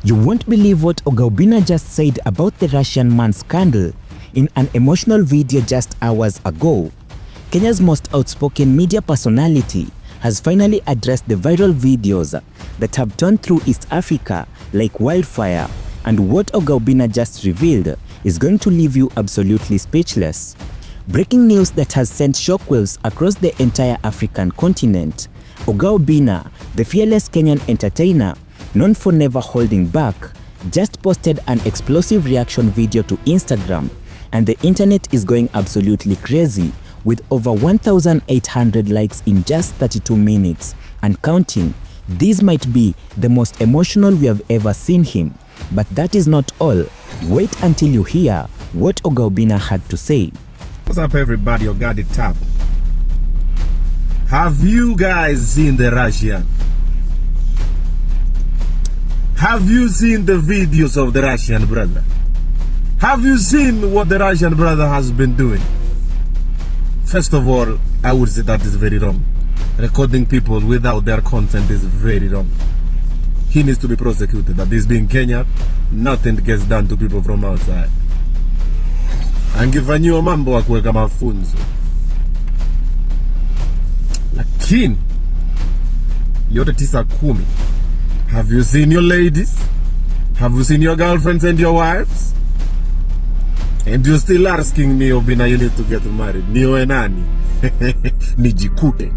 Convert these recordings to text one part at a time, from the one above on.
You won't believe what Oga Obinna just said about the Russian man scandal in an emotional video just hours ago. Kenya's most outspoken media personality has finally addressed the viral videos that have turned through East Africa like wildfire, and what Oga Obinna just revealed is going to leave you absolutely speechless. Breaking news that has sent shockwaves across the entire African continent. Oga Obinna, the fearless Kenyan entertainer, known for never holding back, just posted an explosive reaction video to Instagram, and the internet is going absolutely crazy with over 1,800 likes in just 32 minutes and counting. This might be the most emotional we have ever seen him, but that is not all. Wait until you hear what Oga Obinna had to say. What's up everybody, Oga the Tap. Have you guys seen the Russian? Have you seen the videos of the Russian brother? Have you seen what the Russian brother has been doing? First of all, I would say that is very wrong. Recording people without their consent is very wrong. He needs to be prosecuted. That this being Kenya, nothing gets done to people from outside. Angefanyiwa mambo wa kuweka mafunzo. Lakini yote 9-10. Have you seen your ladies? Have you seen your girlfriends and your wives? And you're still asking me, Obina, you need to get married. Niwe nani? Nijikute.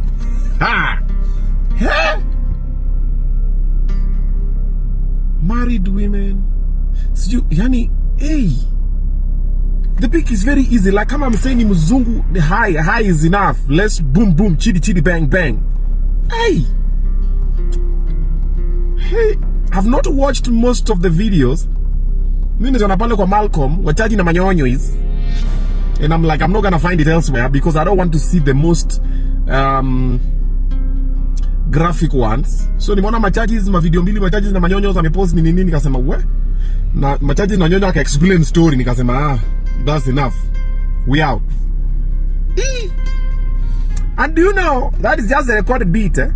Ha! Ha! Married women. Yani, hey. The pick is very easy. Like I'm saying, mzungu, the high is enough. Let's boom boom, chidi chidi bang bang. Hey. Hey, I've not watched most of the videos. Mimi napale kwa Malcolm, wachaji na manyonyo is. And I'm like, I'm not gonna find it elsewhere because I don't want to see the most graphic ones. So nimeona machaji ma video mbili machaji na manyonyo amepost nini nikasema we. Na machaji na manyonyo aka explain story nikasema that's enough. We out. And do you know that is just a recorded beat, eh?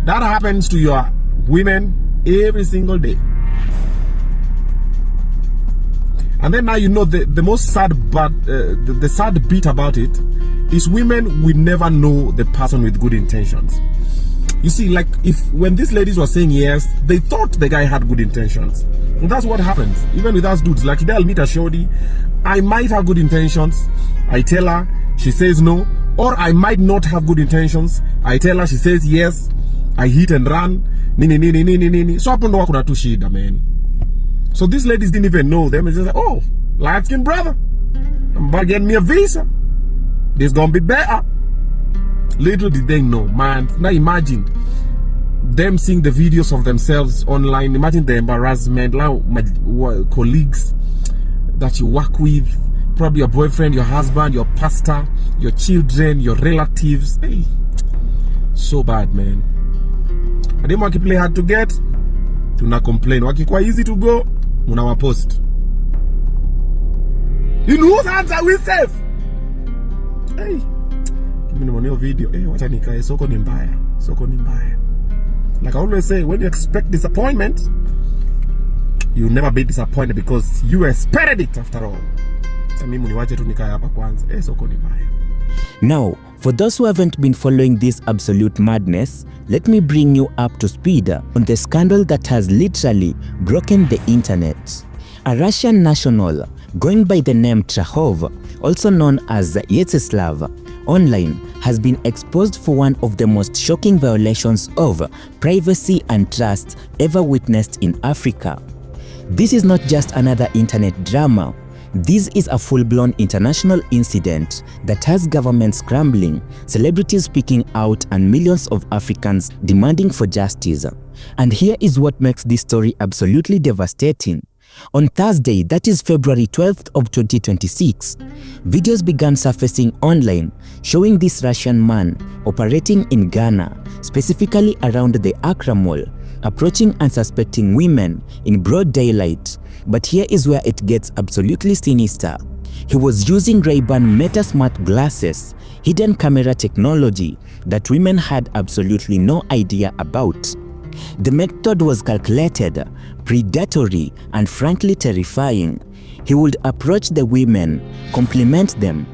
That happens to your women every single day. And then now you know the most sad, but the sad bit about it is women will never know the person with good intentions. You see, like when these ladies were saying yes, they thought the guy had good intentions. And that's what happens. Even with us dudes, like today I'll meet a shorty, I might have good intentions. I tell her, she says no. Or I might not have good intentions. I tell her, she says yes. I hit and run. Nini. So hapo ndo wako na tu shida, man. So these ladies didn't even know them. It's just like, oh, light-skinned brother, I'm about to get me a visa. This gonna be better. Little did they know, man. Now imagine them seeing the videos of themselves online. Imagine the embarrassment. Like my colleagues that you work with, probably your boyfriend, your husband, your pastor, your children, your relatives. Hey, so bad, man. And then play hard to get, do not complain. Wakikuwa easy to go, unawa post. In whose hands are we safe? Hey, kimi nimeona video. Hey, wacha nikae, soko ni mbaya. Soko ni mbaya. Like I always say, when you expect disappointment, you'll never be disappointed because you expected it after all. Mimi niwache tu nikae hapa kwanza. Hey, soko ni mbaya. Now, for those who haven't been following this absolute madness, let me bring you up to speed on the scandal that has literally broken the internet. A Russian national going by the name Trahov, also known as Vyacheslav, online has been exposed for one of the most shocking violations of privacy and trust ever witnessed in Africa. This is not just another internet drama. This is a full-blown international incident that has governments scrambling, celebrities speaking out, and millions of Africans demanding for justice. And here is what makes this story absolutely devastating. On Thursday, that is February 12th of 2026, videos began surfacing online showing this Russian man operating in Ghana, specifically around the Accra Mall, approaching unsuspecting women in broad daylight. But here is where it gets absolutely sinister. He was using Ray-Ban Meta Smart glasses, hidden camera technology that women had absolutely no idea about. The method was calculated, predatory, and frankly terrifying. He would approach the women, compliment them,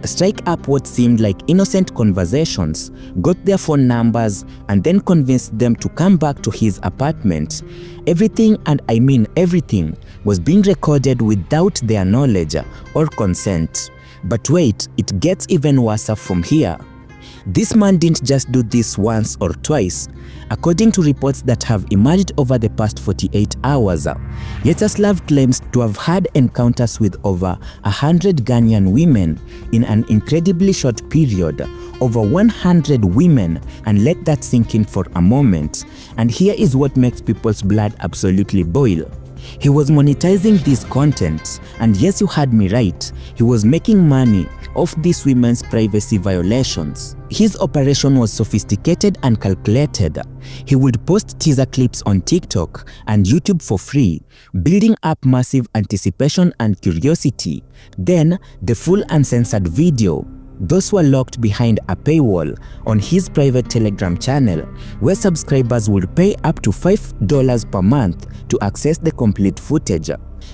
strike up what seemed like innocent conversations, got their phone numbers, and then convinced them to come back to his apartment. Everything, and I mean everything, was being recorded without their knowledge or consent. But wait, it gets even worse from here. This man didn't just do this once or twice. According to reports that have emerged over the past 48 hours, Vyacheslav claims to have had encounters with over 100 Ghanaian women in an incredibly short period, over 100 women, and let that sink in for a moment. And here is what makes people's blood absolutely boil. He was monetizing this content, and yes, you heard me right, he was making money off these women's privacy violations. His operation was sophisticated and calculated. He would post teaser clips on TikTok and YouTube for free, building up massive anticipation and curiosity. Then, the full uncensored video. Those were locked behind a paywall on his private Telegram channel, where subscribers would pay up to $5 per month to access the complete footage.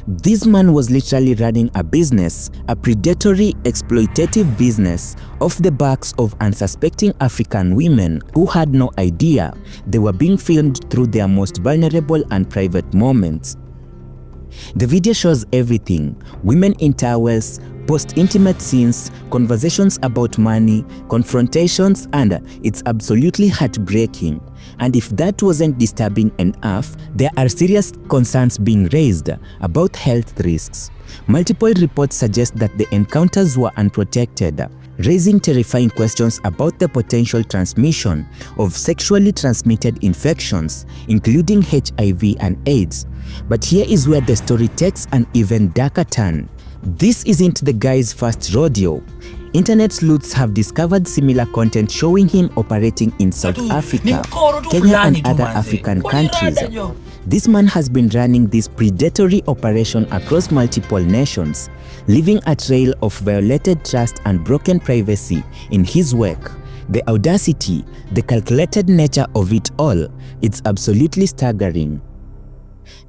This man was literally running a business, a predatory, exploitative business, off the backs of unsuspecting African women who had no idea they were being filmed through their most vulnerable and private moments. The video shows everything: women in towels, post-intimate scenes, conversations about money, confrontations, and it's absolutely heartbreaking. And if that wasn't disturbing enough, there are serious concerns being raised about health risks. Multiple reports suggest that the encounters were unprotected, raising terrifying questions about the potential transmission of sexually transmitted infections, including HIV and AIDS. But here is where the story takes an even darker turn. This isn't the guy's first rodeo. Internet sleuths have discovered similar content showing him operating in South Africa, Kenya, and other African countries. This man has been running this predatory operation across multiple nations, leaving a trail of violated trust and broken privacy in his wake. The audacity, the calculated nature of it all, it's absolutely staggering.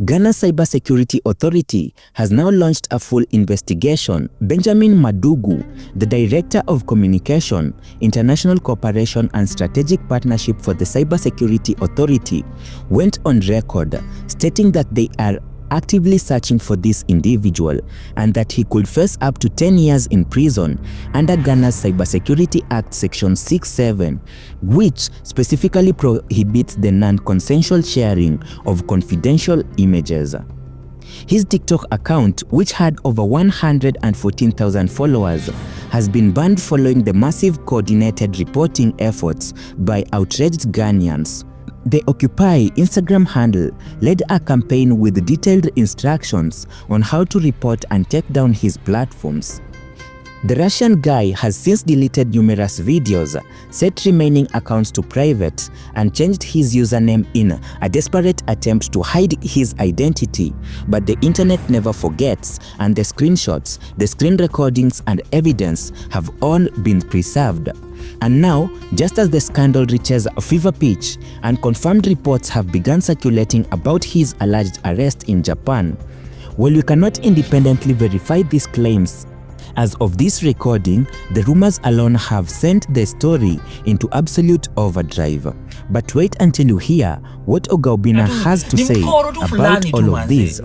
Ghana's Cybersecurity Authority has now launched a full investigation. Benjamin Madugu, the Director of Communication, International Cooperation and Strategic Partnership for the Cybersecurity Authority, went on record stating that they are actively searching for this individual and that he could face up to 10 years in prison under Ghana's Cybersecurity Act Section 6(7), which specifically prohibits the non-consensual sharing of confidential images. His TikTok account, which had over 114,000 followers, has been banned following the massive coordinated reporting efforts by outraged Ghanaians. The Occupy Instagram handle led a campaign with detailed instructions on how to report and take down his platforms. The Russian guy has since deleted numerous videos, set remaining accounts to private, and changed his username in a desperate attempt to hide his identity. But the internet never forgets, and the screenshots, the screen recordings, and evidence have all been preserved. And now, just as the scandal reaches a fever pitch and confirmed reports have begun circulating about his alleged arrest in Japan, while we cannot independently verify these claims, as of this recording, the rumors alone have sent the story into absolute overdrive. But wait until you hear what Oga Obinna has to say about all of this.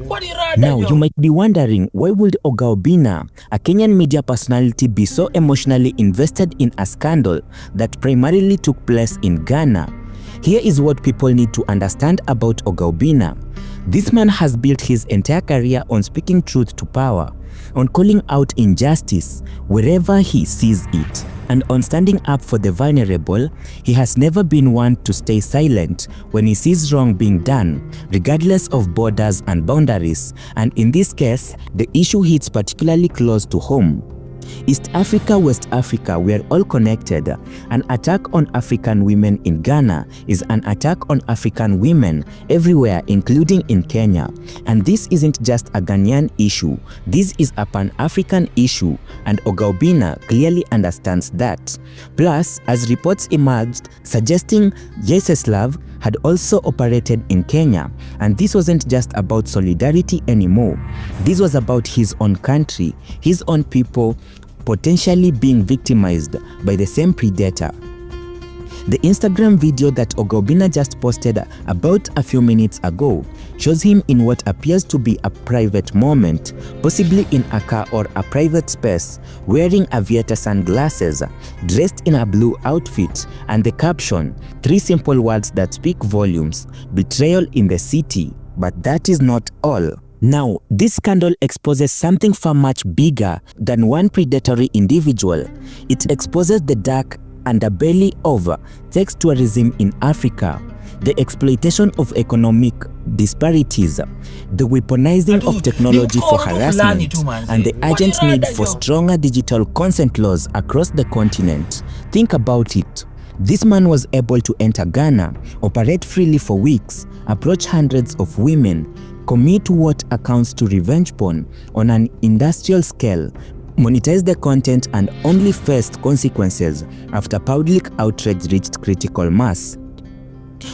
Now, you might be wondering, why would Oga Obinna, a Kenyan media personality, be so emotionally invested in a scandal that primarily took place in Ghana? Here is what people need to understand about Oga Obinna. This man has built his entire career on speaking truth to power, on calling out injustice wherever he sees it, and on standing up for the vulnerable. He has never been one to stay silent when he sees wrong being done, regardless of borders and boundaries, and in this case, the issue hits particularly close to home. East Africa, West Africa, we are all connected. An attack on African women in Ghana is an attack on African women everywhere, including in Kenya. And this isn't just a Ghanaian issue, this is a Pan-African issue, and Oga Obinna clearly understands that. Plus, as reports emerged suggesting Vyacheslav, had also operated in Kenya, and this wasn't just about solidarity anymore. This was about his own country, his own people potentially being victimized by the same predator. The Instagram video that Oga Obinna just posted about a few minutes ago shows him in what appears to be a private moment, possibly in a car or a private space, wearing aviator sunglasses, dressed in a blue outfit, and the caption, 3 simple words that speak volumes: betrayal in the city. But that is not all. Now, this scandal exposes something far much bigger than one predatory individual. It exposes the dark underbelly of sex tourism in Africa, the exploitation of economic disparities, the weaponizing of technology for harassment, and the urgent need for stronger digital consent laws across the continent. Think about it. This man was able to enter Ghana, operate freely for weeks, approach hundreds of women, commit what amounts to revenge porn on an industrial scale, monetize the content, and only faced consequences after public outrage reached critical mass.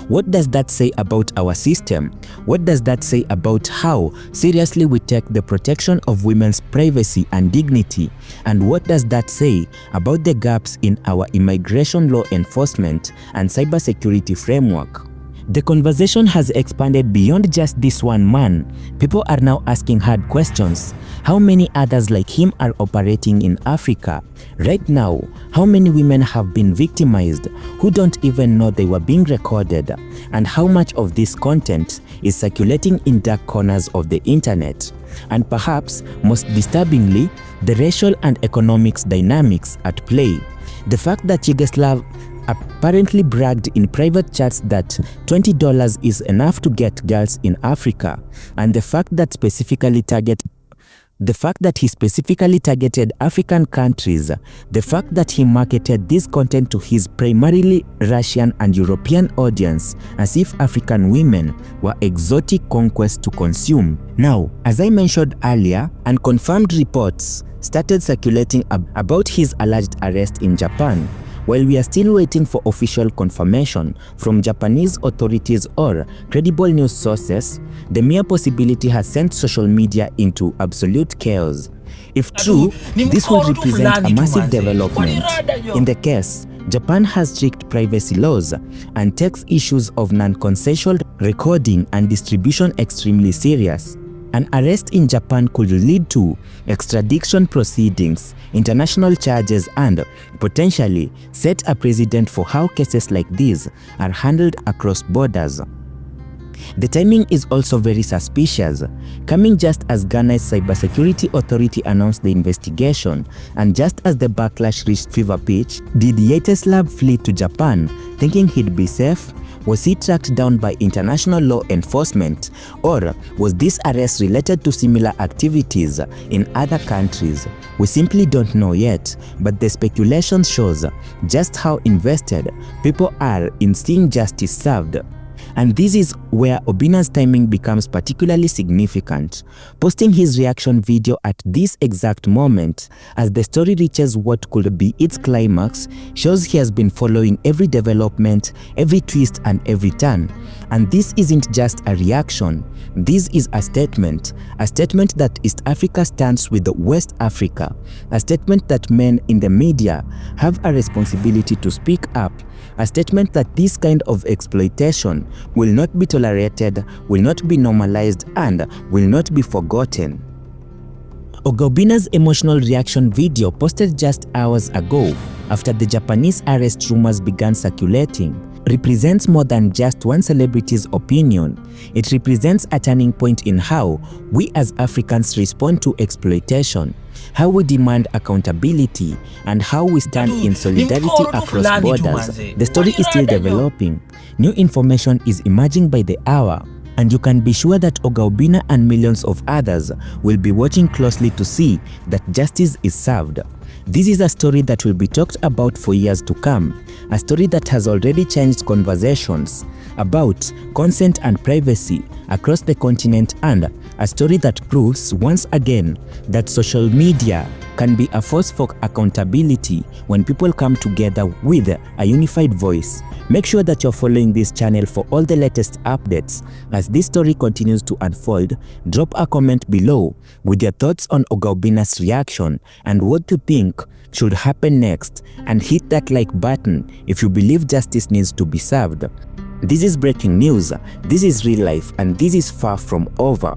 What does that say about our system? What does that say about how seriously we take the protection of women's privacy and dignity? And what does that say about the gaps in our immigration law enforcement and cybersecurity framework? The conversation has expanded beyond just this one man. People are now asking hard questions. How many others like him are operating in Africa? Right now, how many women have been victimized who don't even know they were being recorded? And how much of this content is circulating in dark corners of the internet? And perhaps, most disturbingly, the racial and economics dynamics at play. The fact that Vyacheslav apparently bragged in private chats that $20 is enough to get girls in Africa, and the fact that he specifically targeted African countries, the fact that he marketed this content to his primarily Russian and European audience as if African women were exotic conquests to consume. Now, as I mentioned earlier, unconfirmed reports started circulating about his alleged arrest in Japan. While we are still waiting for official confirmation from Japanese authorities or credible news sources, the mere possibility has sent social media into absolute chaos. If true, this would represent a massive development. In the case, Japan has strict privacy laws and takes issues of non-consensual recording and distribution extremely serious. An arrest in Japan could lead to extradition proceedings, international charges, and potentially set a precedent for how cases like these are handled across borders. The timing is also very suspicious, coming just as Ghana's cybersecurity authority announced the investigation, and just as the backlash reached fever pitch. Did Vyacheslav flee to Japan thinking he'd be safe? Was he tracked down by international law enforcement, or was this arrest related to similar activities in other countries? We simply don't know yet, but the speculation shows just how invested people are in seeing justice served. And this is where Obina's timing becomes particularly significant, posting his reaction video at this exact moment as the story reaches what could be its climax shows he has been following every development, every twist, and every turn. And this isn't just a reaction, this is a statement that East Africa stands with West Africa, a statement that men in the media have a responsibility to speak up, a statement that this kind of exploitation will not be tolerated, will not be normalized, and will not be forgotten. Oga Obinna's emotional reaction video, posted just hours ago after the Japanese arrest rumors began circulating, represents more than just one celebrity's opinion. It represents a turning point in how we as Africans respond to exploitation, how we demand accountability, and how we stand in solidarity across borders. The story is still developing. New information is emerging by the hour, and you can be sure that Oga Obinna and millions of others will be watching closely to see that justice is served. This is a story that will be talked about for years to come, a story that has already changed conversations about consent and privacy across the continent, and a story that proves once again that social media can be a force for accountability when people come together with a unified voice. Make sure that you're following this channel for all the latest updates. As this story continues to unfold, drop a comment below with your thoughts on Oga Obinna's reaction and what you think should happen next, and hit that like button if you believe justice needs to be served. This is breaking news, this is real life, and this is far from over.